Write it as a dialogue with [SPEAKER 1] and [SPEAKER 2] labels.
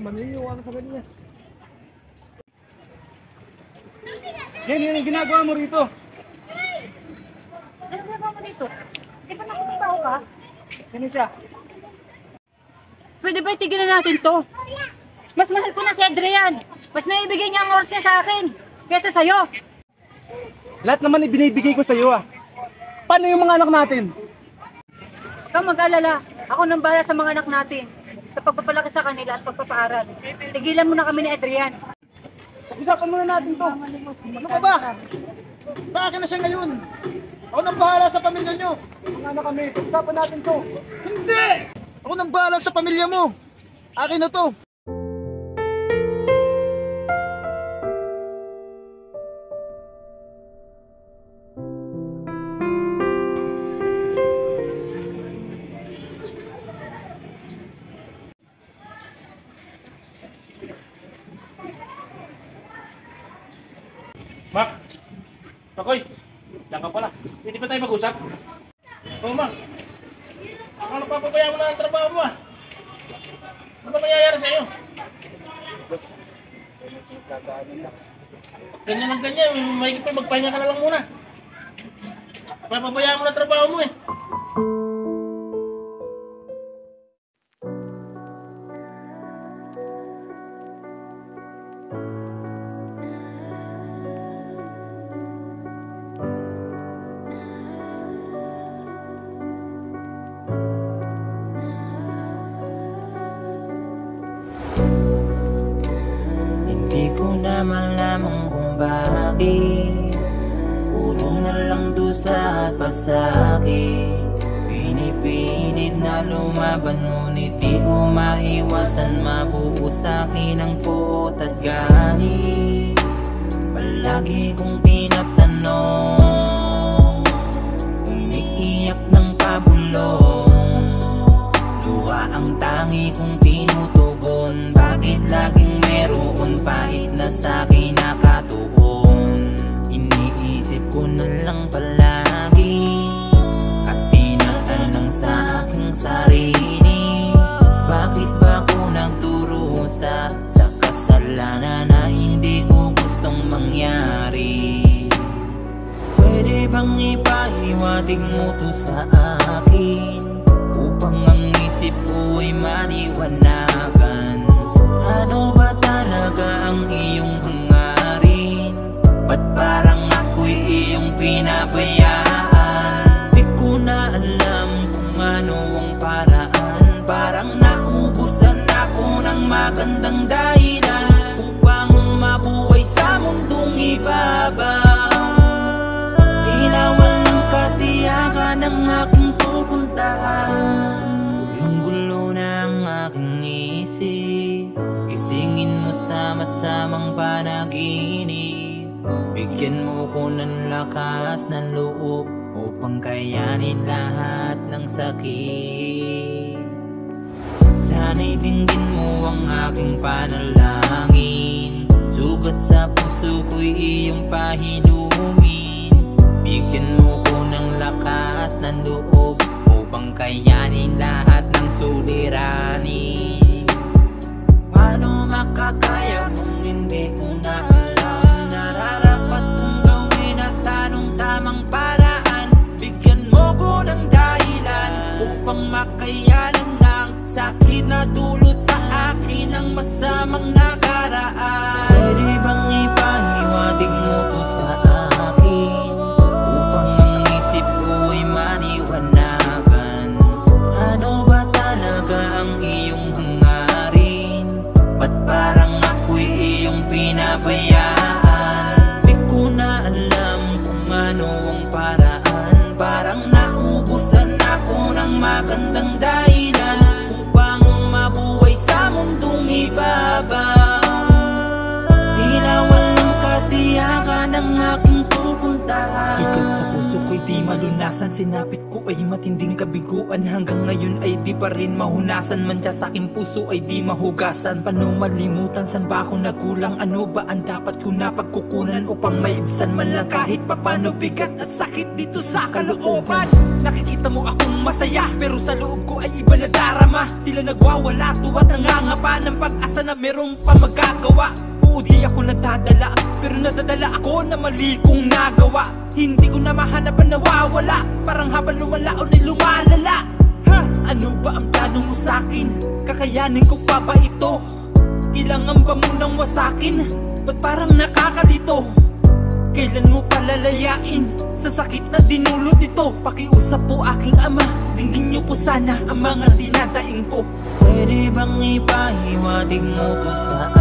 [SPEAKER 1] maniniwala sa ganyan. Yan yung ginagawa mo rito.
[SPEAKER 2] Ano ginagawa mo dito? Di ba nasa trabaho ka?
[SPEAKER 1] Sino siya?
[SPEAKER 2] Pwede ba tigilan natin to? Mas mahal ko na si Adrian. Mas naibigay niya ang oras niya sa akin kaysa sa'yo.
[SPEAKER 1] Lahat naman ibinibigay ko sa iyo ah. Paano yung mga anak natin?
[SPEAKER 2] Huwag kang mag-alala. Ako nang bahala sa mga anak natin. Sa pagpapalaki sa kanila at pagpapaaral. Tigilan mo na kami ni Adrian.
[SPEAKER 1] Usapan muna natin to.
[SPEAKER 3] Ano ka ba? Sa akin na siya ngayon. Ako nang bahala sa pamilya nyo.
[SPEAKER 1] Mga anak kami, usapan natin to.
[SPEAKER 3] Hindi! Ako nang bahala sa pamilya mo. Akin na to.
[SPEAKER 4] Mak! Makoy! Diyan ka pala. Pwede ba tayo mag-usap? Oo, Mak. Ano papabayaan mo na ang trabaho mo ah? Ano ba nangyayari sa'yo? Ganyan ang ganyan. May pa magpahinga ka na lang muna. Papabayaan mo na ang trabaho mo eh.
[SPEAKER 5] Hindi ko na malaman kung bakit puro na lang dusa at pasakit. Pinipilit na lumaban ngunit di ko maiwasan. Mabuo sa'kin ang puot at galit. Palagi kong tinatanong, umiiyak ng pabulong. Luha ang tangi kong tinutugon. Bakit laging meron pahit na sa'kin nakatuon? Iniisip ko na lang palagi at tinatanong sa aking sarili, bakit ba ako nagdurusa sa kasalanan na hindi ko gustong mangyari? Pwede bang ipahiwatig mo to sa akin upang ang isip ko ay maniwanagan? Ano ba talaga ang iyong hangarin? Ba't parang ako'y iyong pinabayaan? Di ko na alam kung ano ang paraan. Parang naubusan ako ng magandang dahilan upang mabuhay sa mundong ibabaw. Tinawal ng katiyakan ng aking pupuntahan. Gulong-gulo na ang aking isip. Gisingin mo sama-samang panaginip. Bigyan mo ko ng lakas ng loob upang kayanin lahat ng sakit. Sana'y dinggin mo ang aking panalangin. Sugat sa puso ko'y iyong pahinumin. Bigyan mo ko ng lakas ng loob upang kayanin lahat ng suliranin. Paano makakaya kung hindi ko na alam? Nararapat kong gawin at anong tamang paraan? Bigyan mo ko ng dahilan upang makayanan ng sakit na dulot sa akin ng masamang nakaraan. Pwede bang ipahiwatig mo to sa akin upang ang isip ko ay maniwanagan? Ano ba talaga ang iyong hangarin? Ba't parang ako'y iyong pinabayaan? Di ko na alam kung ano ang paraan. Parang naubusan ako ng magandang dahilan upang mabuhay sa mundong ibabaw. Tinawal ng katiyakan ng aking pupuntahan. Sugat sa puso ko'y di malunasan. Sinapit ko ay matinding kabiguan, hanggang ngayon ay di pa rin mahunasan. Mantya sa aking puso ay di mahugasan. Paano malimutan, san ba ako nagkulang? Ano ba ang dapat ko na pagkukunan upang maibsan man lang kahit papano? Bigat at sakit dito sa kalooban. Nakikita mo akong masaya, pero sa loob ko ay iba na darama. Tila nagwawala, tuwat nangangapa ng pag-asa na merong pa magagawa. Oo, di ako nadadala, pero nadadala ako na mali kong nagawa. Hindi ko na mahanap ang nawawala, parang habang lumalaon ay lumalala. Ha? Ano ba ang plano mo sa'kin? Kakayanin ko pa ba ito? Kailangan ba munang wasakin? Ba't parang nakakalito? Kailan mo palalayain? Sa sakit na dinulot ito, pakiusap po aking ama, dinggin niyo po sana ang mga dinadaing ko. Pwede bang ipahiwatig mo to sa